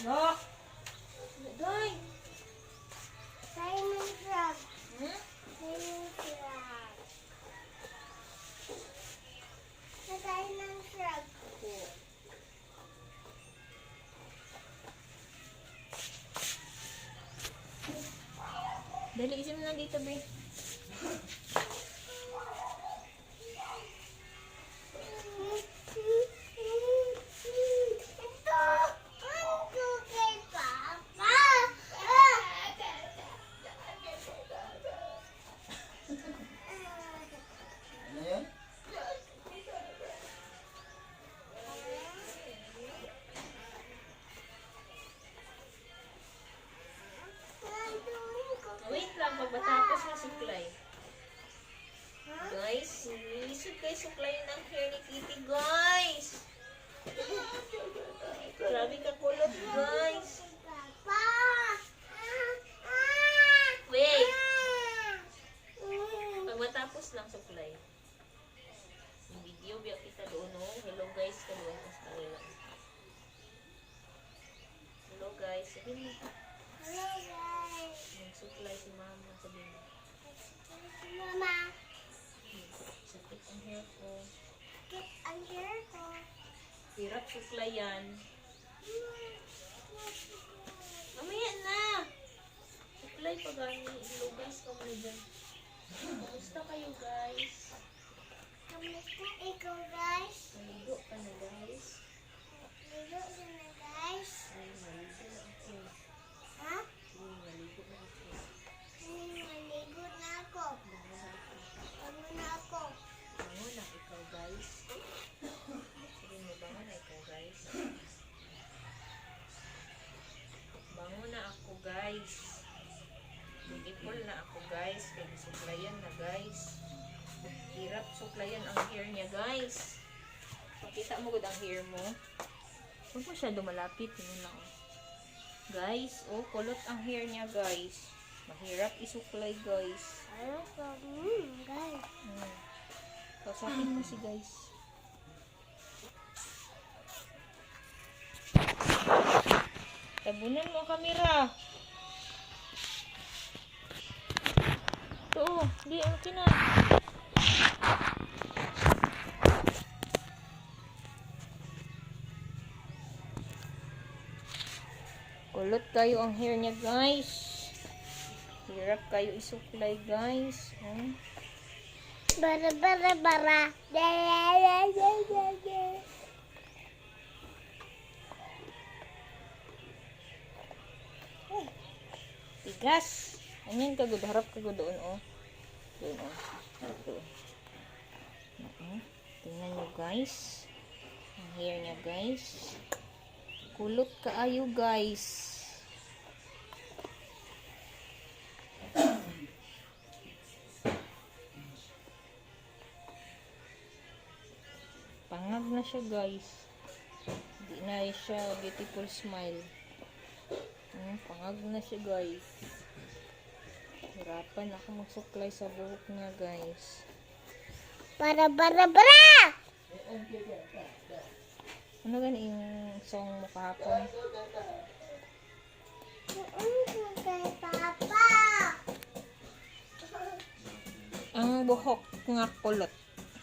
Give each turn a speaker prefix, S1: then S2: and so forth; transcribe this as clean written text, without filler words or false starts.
S1: No. Doy.
S2: Diamond frog.
S1: Hmm?
S2: Diamond frog. The diamond frog.
S1: Dali, isim na dito, be.
S2: Ito. Ito kay Papa.
S3: Ano yun?
S1: Wait lang, pagbatapos na suklay. Guys, sinisod kayo suklay ng hair ni Kitty, guys. Grabe ka kulot, guys.
S2: Papa.
S1: Wait. Pagbatapos lang suklay. Yung video, biyak kita doon, no? Hello, guys. Kaluan ka sa kanila. Hello, guys. Sabihin mo.
S2: Hello guys.
S1: Magsuklay si mama. Sabihin mo.
S2: Mama.
S1: Sakit ang hair ko.
S2: Get ang hair ko.
S1: Hirap suklayan. Mamaya na! Suklay pa gani. Hello, guys. Kamay dyan. Kamusta kayo, guys?
S2: Kamusta ikaw guys?
S1: Maligo ka na, guys.
S2: Ligo ka na guys.
S1: Ay, maligo na ako.
S2: Ha?
S1: Ay, maligo na ako.
S2: Maligo na ako. Bango na ako.
S1: Bango na ikaw, guys. Sabihin mo, bango na ikaw, guys. Bango na ako, guys. Beautiful na ako, guys. Kaya suklayan na, guys. Hirap suklayan ang hair niya, guys. Pakita mo gud ang hair mo. Huwag masyado malapit. Yun lang. Guys, oh, kulot ang hair niya, guys. Mahirap isuklay, guys.
S2: Ano ka? Guys.
S1: Kausapin mo si guys. Tabunan mo ang kamera. Ito, oh. Di, okay na. Kulot kayo ang hair niya, guys. Hirap kayo isuklay, guys.
S2: Bara bara bara.
S1: Tigas. Anyan ka gud, harap ka gud doon, oh. Doon, oh. Ito. Tingnan nyo, guys. Ang hair niya, guys. Kulot kaayo, guys. Pangag na siya, guys. Hindi na siya beautiful smile. Pangag na siya, guys. Hirapan ako magsuklay sa buhok niya, guys.
S2: Bara bara bara.
S1: Ano gani yung song mo kahapon?
S2: Kay Papa.
S1: Ang buhok nga kulot.